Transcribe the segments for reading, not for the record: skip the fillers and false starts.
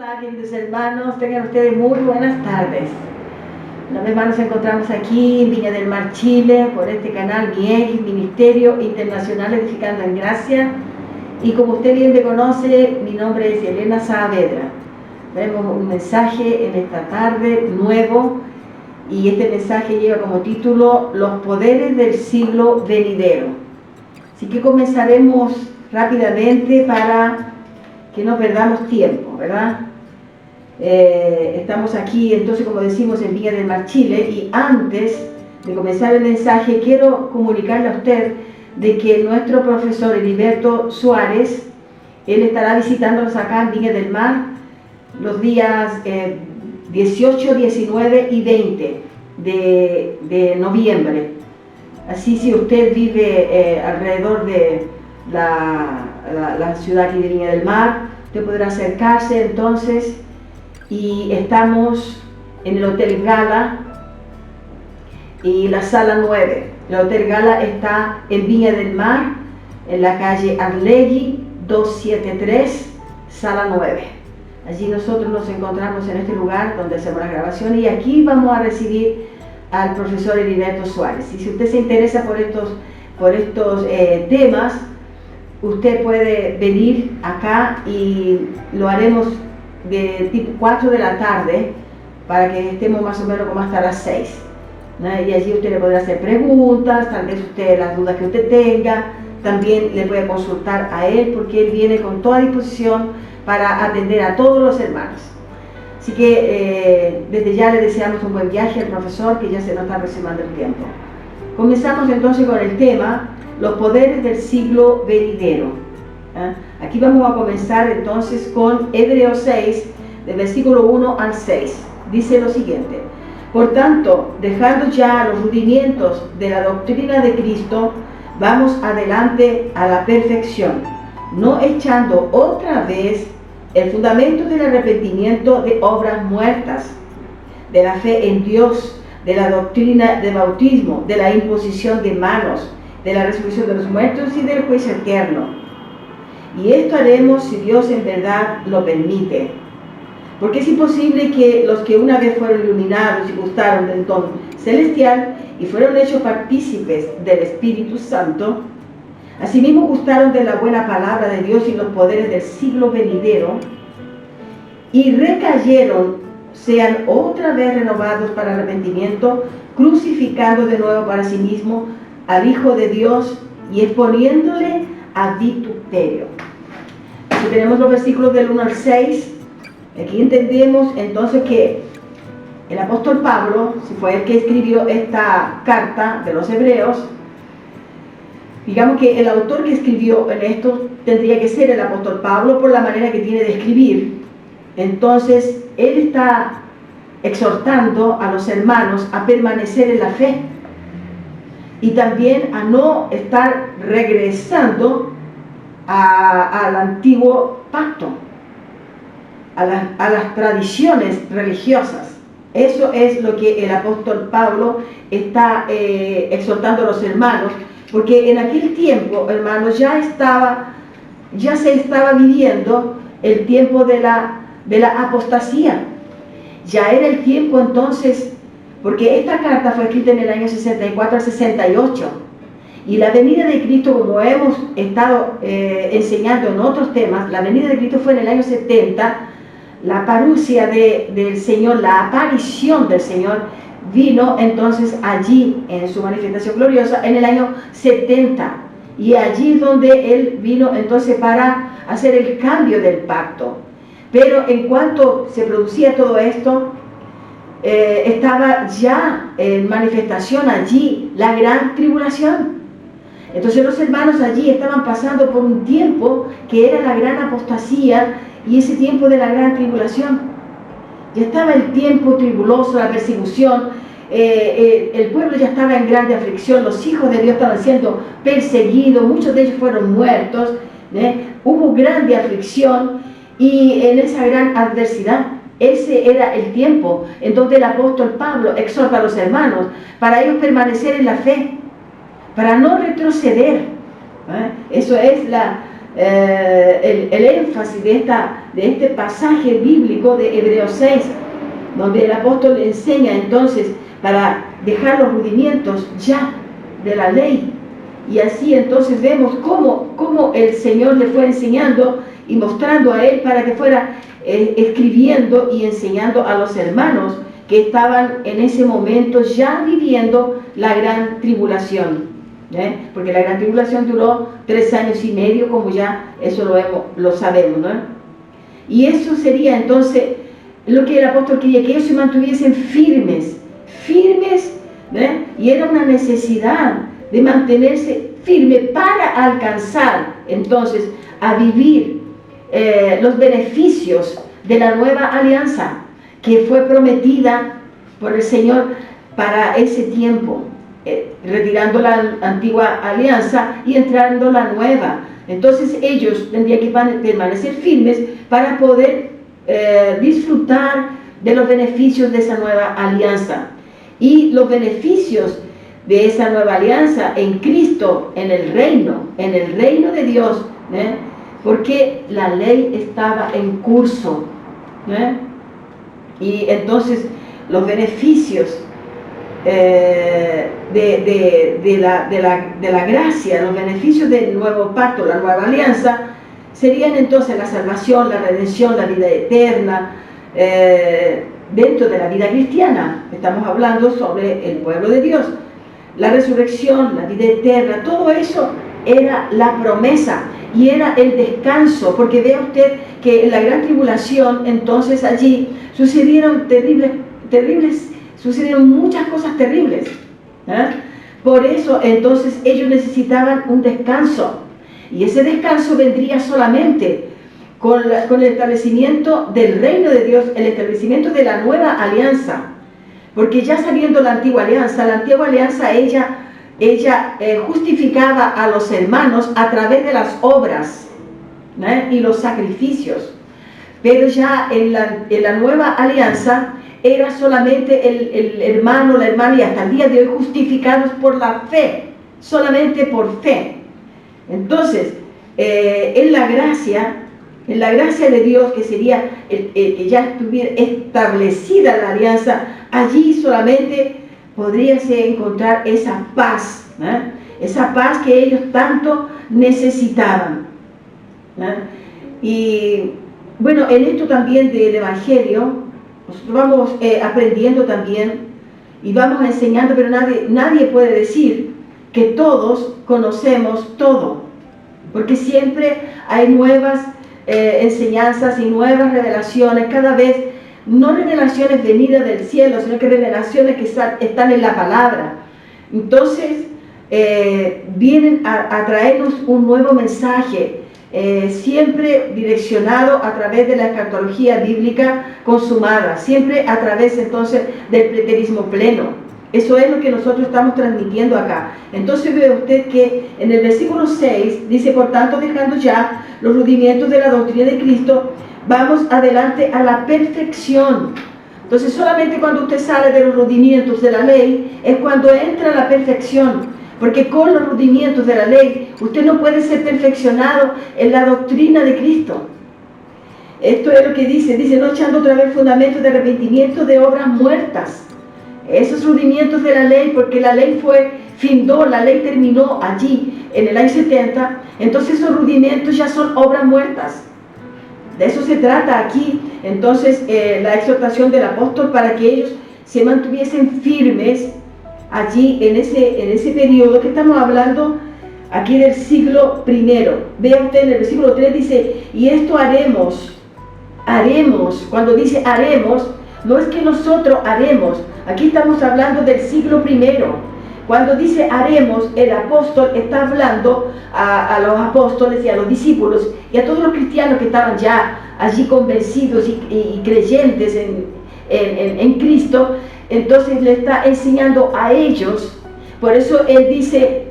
Hola, queridos hermanos, tengan ustedes muy buenas tardes. Una vez más nos encontramos aquí en Viña del Mar, Chile, por este canal MIEG, Ministerio Internacional Edificando en Gracia. Y como usted bien me conoce, mi nombre es Elena Saavedra. Tenemos un mensaje en esta tarde nuevo, y este mensaje lleva como título Los poderes del siglo venidero. Así que comenzaremos rápidamente para que no perdamos tiempo, ¿verdad? Estamos aquí, entonces, como decimos, en Viña del Mar, Chile, y antes de comenzar el mensaje quiero comunicarle a usted de que nuestro profesor Heriberto Suárez, él estará visitándonos acá en Viña del Mar los días 18, 19 y 20 de noviembre. Así, si usted vive alrededor de la ciudad aquí de Viña del Mar, usted podrá acercarse entonces. Y estamos en el Hotel Gala y la sala 9. El Hotel Gala está en Viña del Mar, en la calle Arlegui 273, sala 9. Allí nosotros nos encontramos en este lugar donde hacemos la grabación, y aquí vamos a recibir al profesor Heriberto Suárez. Y si usted se interesa por estos temas, usted puede venir acá y lo haremos de tipo 4 de la tarde para que estemos más o menos como hasta las 6, ¿no? Y allí usted le podrá hacer preguntas, tal vez usted las dudas que usted tenga, también le puede consultar a él, porque él viene con toda disposición para atender a todos los hermanos. Así que desde ya le deseamos un buen viaje al profesor, que ya se nos está aproximando el tiempo. Comenzamos entonces con el tema, los poderes del siglo venidero. Aquí vamos a comenzar entonces con Hebreos 6, del versículo 1 al 6. Dice lo siguiente: por tanto, dejando ya los rudimientos de la doctrina de Cristo, vamos adelante a la perfección, no echando otra vez el fundamento del arrepentimiento de obras muertas, de la fe en Dios, de la doctrina del bautismo, de la imposición de manos, de la resurrección de los muertos y del juicio eterno. Y esto haremos si Dios en verdad lo permite. Porque es imposible que los que una vez fueron iluminados y gustaron del don celestial y fueron hechos partícipes del Espíritu Santo, asimismo gustaron de la buena palabra de Dios y los poderes del siglo venidero, y recayeron, sean otra vez renovados para arrepentimiento, crucificando de nuevo para sí mismo al Hijo de Dios y exponiéndole a vituperio. Si tenemos los versículos del 1 al 6, aquí entendemos entonces que el apóstol Pablo, si fue el que escribió esta carta de los Hebreos, digamos que el autor que escribió en esto tendría que ser el apóstol Pablo, por la manera que tiene de escribir. Entonces él está exhortando a los hermanos a permanecer en la fe, y también a no estar regresando al antiguo pacto, a las tradiciones religiosas. Eso es lo que el apóstol Pablo está exhortando a los hermanos, porque en aquel tiempo, hermanos, ya se estaba viviendo el tiempo de la apostasía. Ya era el tiempo entonces, porque esta carta fue escrita en el año 64 al 68, y la venida de Cristo, como hemos estado enseñando en otros temas, la venida de Cristo fue en el año 70, la parusia del Señor, la aparición del Señor, vino entonces allí en su manifestación gloriosa en el año 70, y allí es donde Él vino entonces para hacer el cambio del pacto. Pero en cuanto se producía todo esto, estaba ya en manifestación allí la gran tribulación. Entonces los hermanos allí estaban pasando por un tiempo que era la gran apostasía, y ese tiempo de la gran tribulación. Ya estaba el tiempo tribuloso, la persecución, el pueblo ya estaba en grande aflicción, los hijos de Dios estaban siendo perseguidos, muchos de ellos fueron muertos, hubo grande aflicción, y en esa gran adversidad, ese era el tiempo en donde el apóstol Pablo exhorta a los hermanos para ellos permanecer en la fe, para no retroceder. Eso es el énfasis de este pasaje bíblico de Hebreos 6, donde el apóstol enseña entonces para dejar los rudimientos ya de la ley. Y así entonces vemos cómo el Señor le fue enseñando y mostrando a él para que fuera escribiendo y enseñando a los hermanos que estaban en ese momento ya viviendo la gran tribulación. Porque la gran tribulación duró 3 años y medio, como ya eso lo sabemos, ¿no? Y eso sería entonces lo que el apóstol quería, que ellos se mantuviesen firmes, y era una necesidad de mantenerse firme para alcanzar entonces a vivir los beneficios de la nueva alianza que fue prometida por el Señor para ese tiempo, retirando la antigua alianza y entrando la nueva. Entonces ellos tendrían que permanecer firmes para poder disfrutar de los beneficios de esa nueva alianza. Y los beneficios de esa nueva alianza en Cristo, en el reino de Dios, porque la ley estaba en curso, y entonces los beneficios de la gracia, los beneficios del nuevo pacto, la nueva alianza, serían entonces la salvación, la redención, la vida eterna, dentro de la vida cristiana. Estamos hablando sobre el pueblo de Dios, la resurrección, la vida eterna, todo eso era la promesa y era el descanso, porque vea usted que en la gran tribulación entonces allí sucedieron sucedieron muchas cosas terribles, por eso entonces ellos necesitaban un descanso, y ese descanso vendría solamente con el establecimiento del reino de Dios, el establecimiento de la nueva alianza, porque ya sabiendo la antigua alianza ella justificaba a los hermanos a través de las obras y los sacrificios, pero ya en la nueva alianza era solamente el hermano, la hermana, y hasta el día de hoy justificados por la fe, solamente por fe. Entonces, en la gracia de Dios, que sería que ya estuviera establecida la alianza, allí solamente podríase encontrar esa paz que ellos tanto necesitaban. Y bueno, en esto también del Evangelio, nosotros vamos aprendiendo también y vamos enseñando, pero nadie puede decir que todos conocemos todo, porque siempre hay nuevas enseñanzas y nuevas revelaciones, cada vez, no revelaciones venidas del cielo, sino que revelaciones que están en la palabra. Entonces vienen a traernos un nuevo mensaje, siempre direccionado a través de la escatología bíblica consumada, siempre a través entonces del preterismo pleno. Eso es lo que nosotros estamos transmitiendo acá. Entonces ve usted que en el versículo 6 dice: por tanto, dejando ya los rudimientos de la doctrina de Cristo, vamos adelante a la perfección. Entonces solamente cuando usted sale de los rudimientos de la ley es cuando entra a la perfección, porque con los rudimientos de la ley usted no puede ser perfeccionado en la doctrina de Cristo. Esto es lo que dice, no echando otra vez fundamentos de arrepentimiento de obras muertas. Esos rudimientos de la ley, porque la ley la ley terminó allí en el año 70, entonces esos rudimientos ya son obras muertas. De eso se trata aquí, entonces, la exhortación del apóstol para que ellos se mantuviesen firmes allí en ese periodo que estamos hablando aquí del siglo I. Vea usted en el versículo 3 dice: y esto haremos. Cuando dice haremos, no es que nosotros haremos, aquí estamos hablando del siglo I. Cuando dice haremos, el apóstol está hablando a los apóstoles y a los discípulos y a todos los cristianos que estaban ya allí convencidos y creyentes en Cristo. Entonces le está enseñando a ellos. Por eso él dice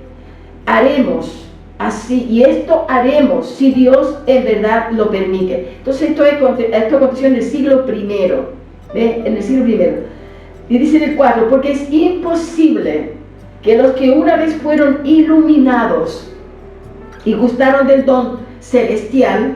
haremos así, y esto haremos si Dios en verdad lo permite. Entonces esto aconteció en el siglo I, en el siglo I. Y dice en el 4: porque es imposible que los que una vez fueron iluminados y gustaron del don celestial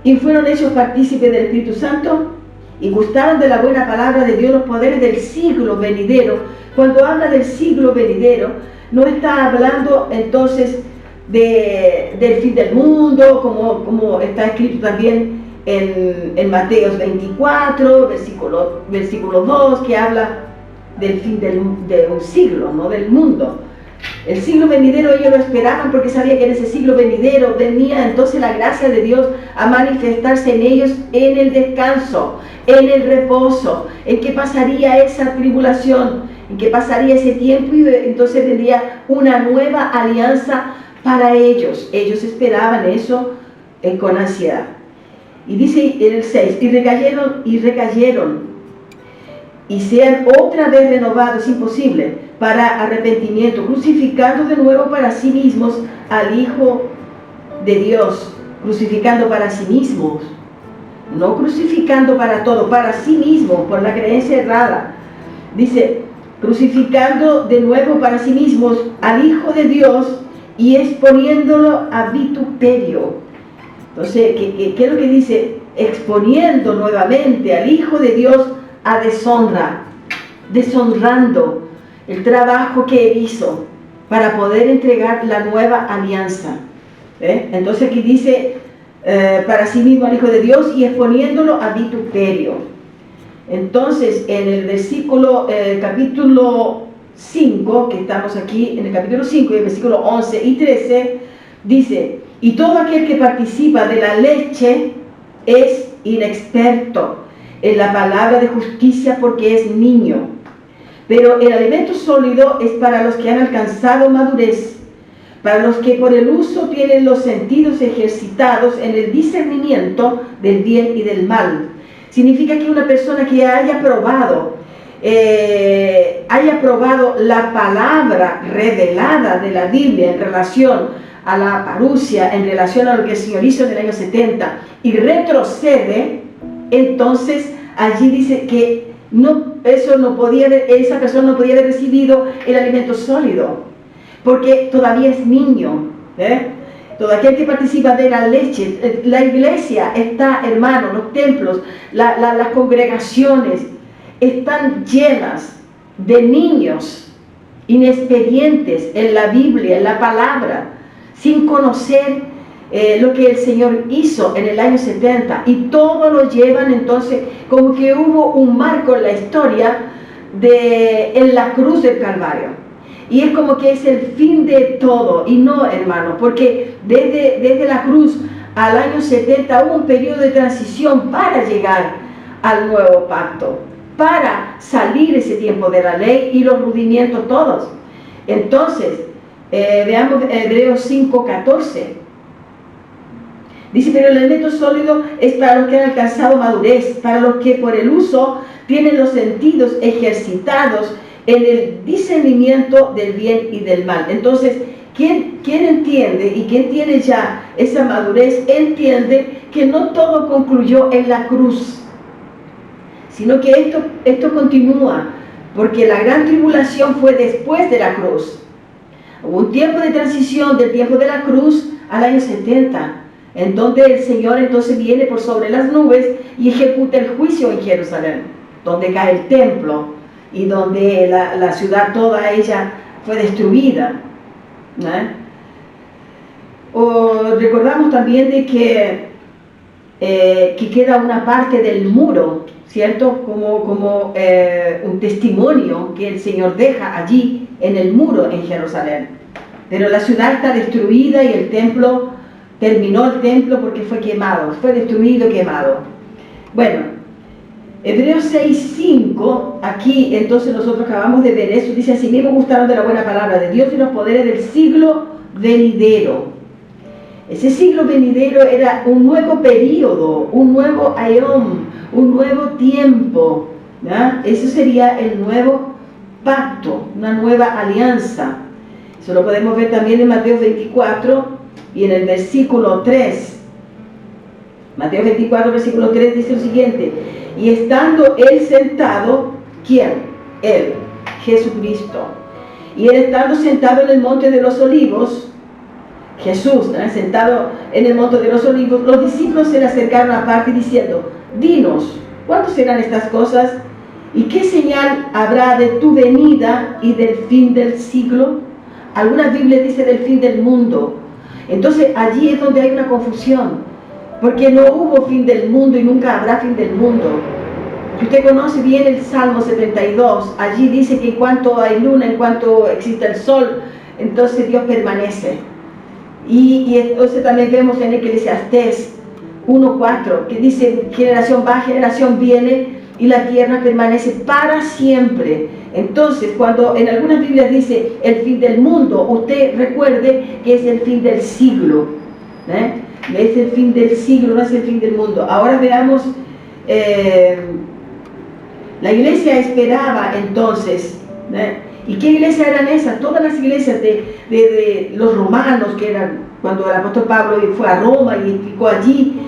y fueron hechos partícipes del Espíritu Santo y gustaron de la buena palabra de Dios los poderes del siglo venidero. Cuando habla del siglo venidero, no está hablando entonces del fin del mundo, como está escrito también en Mateo 24, versículo 2, que habla del fin de un siglo, no del mundo. El siglo venidero ellos lo esperaban porque sabían que en ese siglo venidero venía entonces la gracia de Dios a manifestarse en ellos en el descanso, en el reposo, en que pasaría esa tribulación, en que pasaría ese tiempo y entonces vendría una nueva alianza para ellos. Ellos esperaban eso con ansiedad. Y dice en el 6, y recayeron y sean otra vez renovados, imposible, para arrepentimiento, crucificando de nuevo para sí mismos al Hijo de Dios, crucificando para sí mismos, no crucificando para todo, para sí mismos, por la creencia errada. Dice, crucificando de nuevo para sí mismos al Hijo de Dios y exponiéndolo a vituperio. Entonces, ¿qué es lo que dice? Exponiendo nuevamente al Hijo de Dios a deshonra, deshonrando el trabajo que él hizo para poder entregar la nueva alianza. Entonces aquí dice para sí mismo al Hijo de Dios y exponiéndolo a vituperio. Entonces en el versículo, capítulo 5, que estamos aquí en el capítulo 5, y el versículo 11 y 13, dice, y todo aquel que participa de la leche es inexperto en la palabra de justicia porque es niño. Pero el alimento sólido es para los que han alcanzado madurez, para los que por el uso tienen los sentidos ejercitados en el discernimiento del bien y del mal. Significa que una persona que haya probado la palabra revelada de la Biblia en relación a la parusia, en relación a lo que el Señor hizo en el año 70 y retrocede, entonces allí dice que esa persona no podía haber recibido el alimento sólido, porque todavía es niño. Todo aquel que participa de la leche, la iglesia está, hermanos, los templos, las congregaciones están llenas de niños inexperientes en la Biblia, en la palabra, sin conocer lo que el Señor hizo en el año 70, y todo lo llevan entonces como que hubo un marco en la historia en la cruz del Calvario, y es como que es el fin de todo. Y no, hermano, porque desde la cruz al año 70 hubo un periodo de transición para llegar al nuevo pacto, para salir ese tiempo de la ley y los rudimientos todos. Entonces veamos Hebreos 5:14. Dice, pero el alimento sólido es para los que han alcanzado madurez, para los que por el uso tienen los sentidos ejercitados en el discernimiento del bien y del mal. Entonces, ¿quién entiende y quién tiene ya esa madurez entiende que no todo concluyó en la cruz, sino que esto continúa, porque la gran tribulación fue después de la cruz. Hubo un tiempo de transición del tiempo de la cruz al año 70, en donde el Señor entonces viene por sobre las nubes y ejecuta el juicio en Jerusalén, donde cae el templo y donde la ciudad toda ella fue destruida. Recordamos también de que queda una parte del muro, ¿cierto? Como un testimonio que el Señor deja allí en el muro en Jerusalén. Pero la ciudad está destruida y el templo terminó porque fue quemado, fue destruido y quemado. Bueno, Hebreos 6:5, aquí entonces nosotros acabamos de ver eso, dice, así mismo gustaron de la buena palabra de Dios y los poderes del siglo venidero. Ese siglo venidero era un nuevo periodo, un nuevo aión, un nuevo tiempo, ¿ya? Eso sería el nuevo pacto, una nueva alianza. Eso lo podemos ver también en Mateo 24 y en el versículo 3. Mateo 24, versículo 3 dice lo siguiente, y estando él sentado, ¿quién? Él, Jesucristo. Y él estando sentado en el monte de los olivos, Jesús, sentado en el monte de los olivos, los discípulos se le acercaron aparte diciendo: dinos, ¿cuándo serán estas cosas? ¿Y qué señal habrá de tu venida y del fin del siglo? Algunas Biblias dicen del fin del mundo. Entonces allí es donde hay una confusión, porque no hubo fin del mundo y nunca habrá fin del mundo. Si usted conoce bien el Salmo 72, allí dice que en cuanto hay luna, en cuanto existe el sol, entonces Dios permanece. Y entonces también vemos en Eclesiastés 1:4, que dice: generación va, generación viene, y la tierra permanece para siempre. Entonces, cuando en algunas Biblias dice el fin del mundo, usted recuerde que es el fin del siglo. Es el fin del siglo, no es el fin del mundo. Ahora veamos, la iglesia esperaba entonces, ¿y qué iglesias eran esas? Todas las iglesias de los romanos, que eran cuando el apóstol Pablo fue a Roma y explicó allí,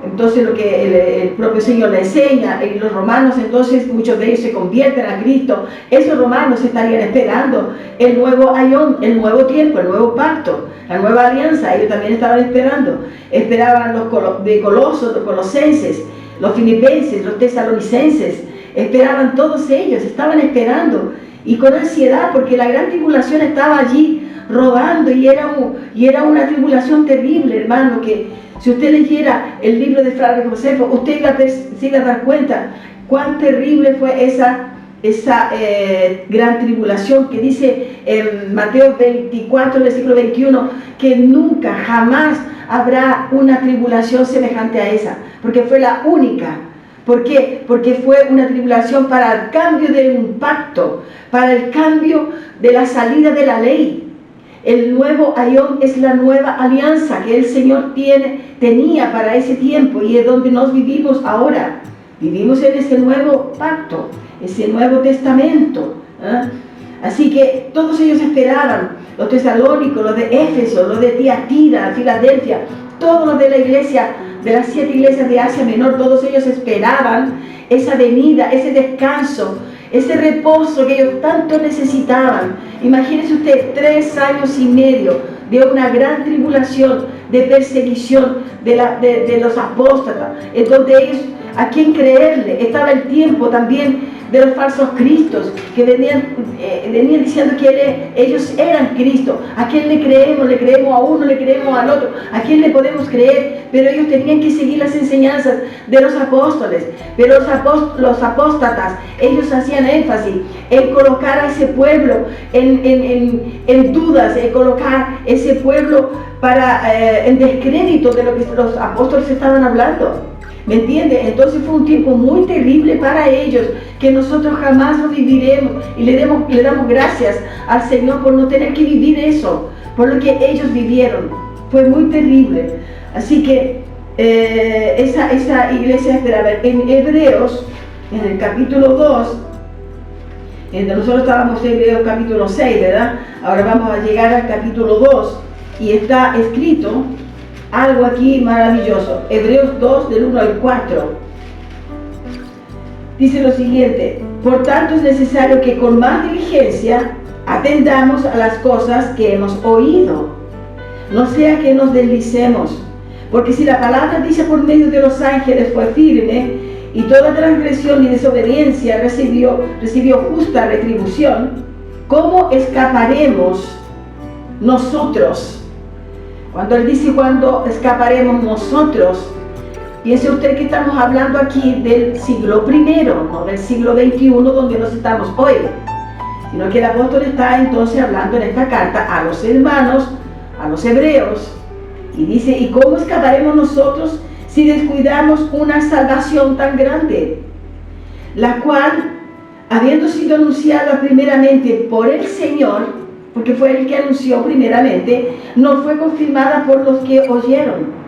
entonces lo que el propio Señor le enseña, y los romanos, entonces muchos de ellos se convierten a Cristo. Esos romanos estarían esperando el nuevo aión, el nuevo tiempo, el nuevo pacto, la nueva alianza. Ellos también estaban esperando. Esperaban los de Colosos, los colosenses, los filipenses, los tesalonicenses. Esperaban todos ellos, estaban esperando y con ansiedad, porque la gran tribulación estaba allí rodando y era una tribulación terrible, hermano, que si usted leyera el libro de Fray Josefo, usted se iba a dar cuenta cuán terrible fue esa gran tribulación, que dice en Mateo 24, versículo 21, que nunca, jamás habrá una tribulación semejante a esa, porque fue la única. ¿Por qué? Porque fue una tribulación para el cambio de un pacto, para el cambio de la salida de la ley. El nuevo aión es la nueva alianza que el Señor tenía para ese tiempo, y es donde nos vivimos ahora. Vivimos en ese nuevo pacto, ese nuevo testamento. Así que todos ellos esperaban, los tesalónicos, los de Éfeso, los de Tiatira, Filadelfia, todos los de la iglesia, de las 7 iglesias de Asia Menor, todos ellos esperaban esa venida, ese descanso, ese reposo que ellos tanto necesitaban. Imagínese usted 3 años y medio de una gran tribulación, de perseguición de los apóstatas, en donde ellos, ¿a quién creerle? Estaba el tiempo también de los falsos cristos, que venían diciendo que ellos eran Cristo. ¿A quién le creemos? ¿Le creemos a uno? ¿Le creemos al otro? ¿A quién le podemos creer? Pero ellos tenían que seguir las enseñanzas de los apóstoles. Pero los apóstatas, ellos hacían énfasis en colocar a ese pueblo en dudas, en colocar ese pueblo en descrédito de lo que los apóstoles estaban hablando. ¿Me entiende? Entonces fue un tiempo muy terrible para ellos, que nosotros jamás lo viviremos, y le damos gracias al Señor por no tener que vivir eso, por lo que ellos vivieron. Fue muy terrible. Así que esa iglesia esperaba. En Hebreos, en el capítulo 2, nosotros estábamos en Hebreos capítulo 6, ¿verdad? Ahora vamos a llegar al capítulo 2, y está escrito algo aquí maravilloso. Hebreos 2, del 1 al 4. Dice lo siguiente: por tanto es necesario que con más diligencia atendamos a las cosas que hemos oído, no sea que nos deslicemos, porque si la palabra dice por medio de los ángeles fue firme, y toda transgresión y desobediencia recibió justa retribución, ¿cómo escaparemos nosotros? Cuando él dice cuando escaparemos nosotros, piense usted que estamos hablando aquí del siglo I, no del siglo XXI donde nos estamos hoy, sino que el apóstol está entonces hablando en esta carta a los hermanos, a los hebreos, y dice: ¿y cómo escaparemos nosotros si descuidamos una salvación tan grande, la cual, habiendo sido anunciada primeramente por el Señor, porque fue el que anunció primeramente, no fue confirmada por los que oyeron?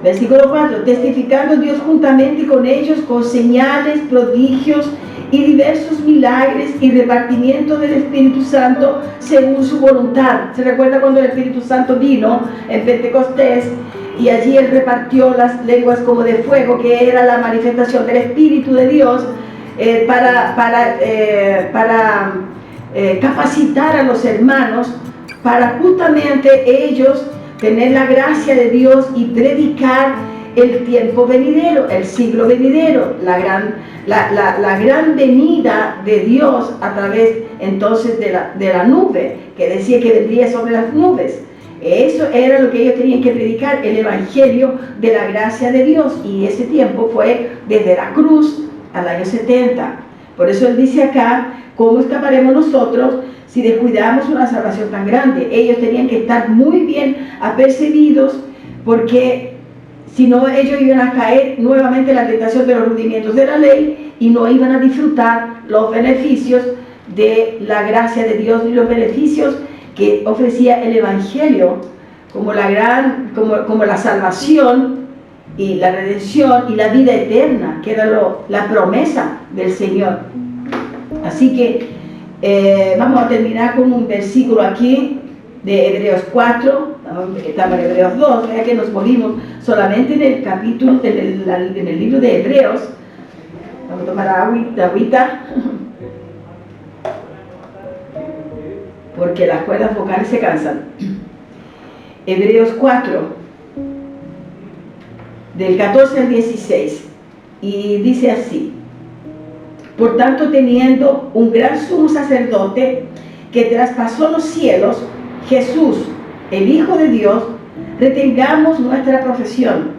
Versículo 4: testificando Dios juntamente con ellos con señales, prodigios y diversos milagros y repartimiento del Espíritu Santo según su voluntad. ¿Se recuerda cuando el Espíritu Santo vino en Pentecostés y allí él repartió las lenguas como de fuego, que era la manifestación del Espíritu de Dios para capacitar a los hermanos para justamente ellos tener la gracia de Dios y predicar el tiempo venidero, el siglo venidero, la gran venida de Dios a través entonces de la nube, que decía que vendría sobre las nubes. Eso era lo que ellos tenían que predicar, el evangelio de la gracia de Dios, y ese tiempo fue desde la cruz al año 70. Por eso él dice acá, ¿cómo escaparemos nosotros si descuidamos una salvación tan grande? Ellos tenían que estar muy bien apercibidos, porque si no, ellos iban a caer nuevamente en la tentación de los rudimientos de la ley y no iban a disfrutar los beneficios de la gracia de Dios ni los beneficios que ofrecía el evangelio, como la salvación y la redención y la vida eterna, que era la promesa del Señor. Así que vamos a terminar con un versículo aquí de Hebreos 4, estamos en Hebreos 2, ya que nos movimos solamente en el capítulo, en el libro de Hebreos. Vamos a tomar agüita, porque las cuerdas vocales se cansan. Hebreos 4, del 14 al 16, y dice así: por tanto, teniendo un gran sumo sacerdote que traspasó los cielos, Jesús, el Hijo de Dios, retengamos nuestra profesión.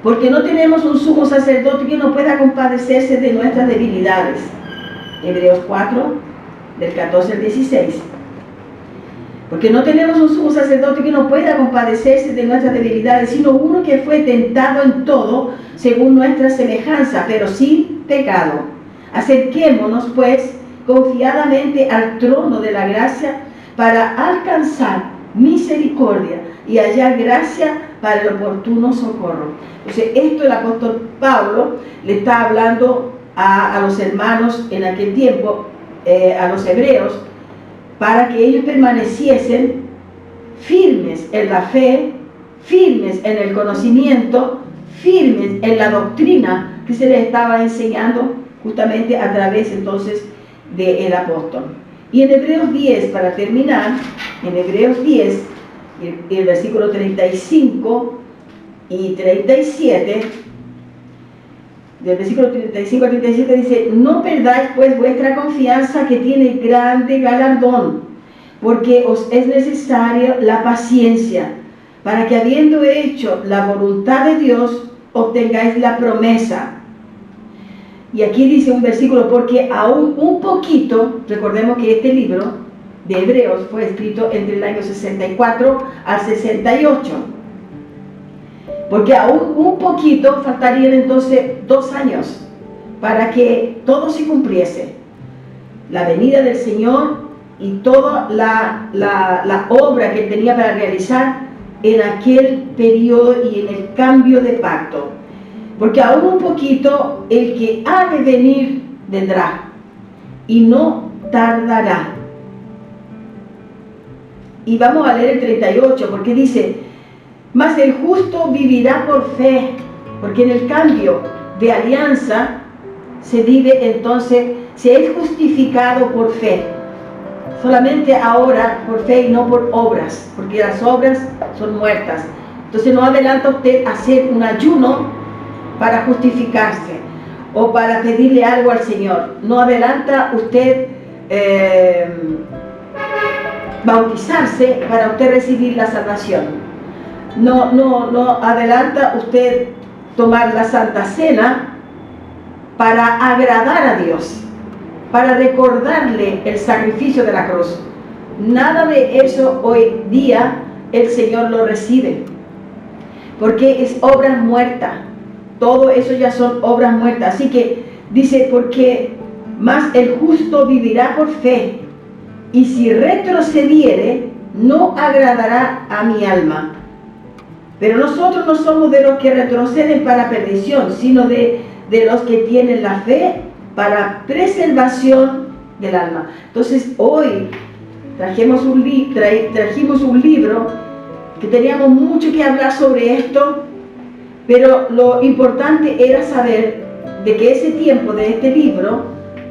Porque no tenemos un sumo sacerdote que no pueda compadecerse de nuestras debilidades. Hebreos 4, del 14 al 16. Porque no tenemos un sumo sacerdote que no pueda compadecerse de nuestras debilidades, sino uno que fue tentado en todo según nuestra semejanza, pero sin pecado. Acerquémonos pues confiadamente al trono de la gracia para alcanzar misericordia y hallar gracia para el oportuno socorro. Entonces, esto el apóstol Pablo le está hablando a los hermanos en aquel tiempo, a los hebreos, para que ellos permaneciesen firmes en la fe, firmes en el conocimiento, firmes en la doctrina que se les estaba enseñando justamente a través entonces del apóstol. Y en Hebreos 10, para terminar, en Hebreos 10, el versículo 35 y 37, del versículo 35 al 37 dice: no perdáis pues vuestra confianza, que tiene grande galardón, porque os es necesaria la paciencia, para que habiendo hecho la voluntad de Dios, obtengáis la promesa. Y aquí dice un versículo: porque aún un poquito, recordemos que este libro de Hebreos fue escrito entre el año 64 al 68. Porque aún un poquito, faltarían entonces 2 años para que todo se cumpliese. La venida del Señor y toda la obra que él tenía para realizar en aquel periodo y en el cambio de pacto. Porque aún un poquito, el que ha de venir vendrá y no tardará. Y vamos a leer el 38, porque dice: mas el justo vivirá por fe. Porque en el cambio de alianza se vive entonces, se es justificado por fe. Solamente ahora por fe y no por obras, porque las obras son muertas. Entonces no adelanta usted hacer un ayuno para justificarse o para pedirle algo al Señor. No adelanta usted bautizarse para usted recibir la salvación. No adelanta usted tomar la Santa Cena para agradar a Dios, para recordarle el sacrificio de la cruz. Nada de eso hoy día el Señor lo recibe, porque es obra muerta. Todo eso ya son obras muertas. Así que dice: porque más el justo vivirá por fe, y si retrocediere, no agradará a mi alma. Pero nosotros no somos de los que retroceden para perdición, sino de los que tienen la fe para preservación del alma. Entonces hoy trajimos un libro que teníamos mucho que hablar sobre esto, pero lo importante era saber de que ese tiempo de este libro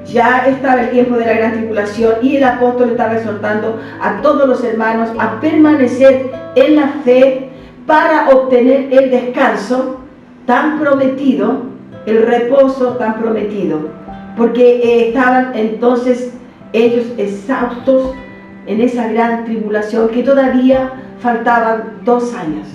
ya estaba el tiempo de la gran tribulación y el apóstol estaba exhortando a todos los hermanos a permanecer en la fe para obtener el descanso tan prometido, el reposo tan prometido, porque estaban entonces ellos exhaustos en esa gran tribulación que todavía faltaban 2 años,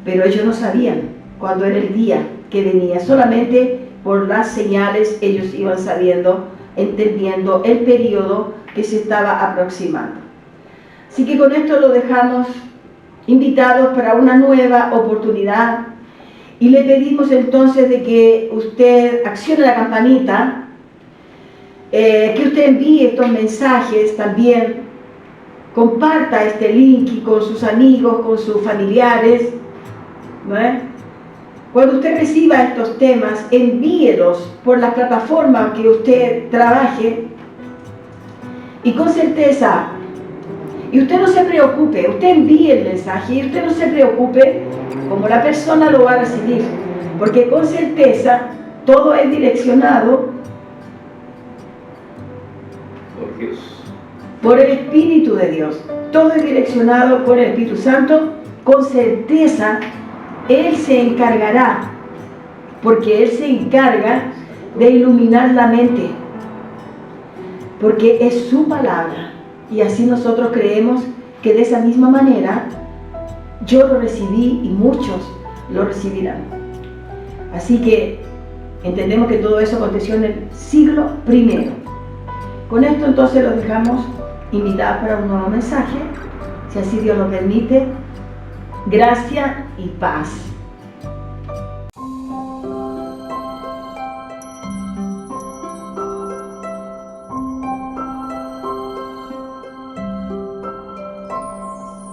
pero ellos no sabían cuándo era el día que venía, solamente por las señales ellos iban sabiendo, entendiendo el periodo que se estaba aproximando. Así que con esto lo dejamos invitados para una nueva oportunidad y le pedimos entonces de que usted accione la campanita, que usted envíe estos mensajes también, comparta este link con sus amigos, con sus familiares, ¿no? Cuando usted reciba estos temas, envíelos por la plataforma que usted trabaje y con certeza, y usted no se preocupe, usted envíe el mensaje y usted no se preocupe cómo la persona lo va a recibir, porque con certeza todo es direccionado por Dios, por el Espíritu de Dios, todo es direccionado por el Espíritu Santo. Con certeza Él se encargará, porque Él se encarga de iluminar la mente, porque es su palabra, y así nosotros creemos que de esa misma manera yo lo recibí y muchos lo recibirán. Así que entendemos que todo eso aconteció en el siglo I. Con esto entonces los dejamos invitados para un nuevo mensaje, si así Dios lo permite. Gracia y paz.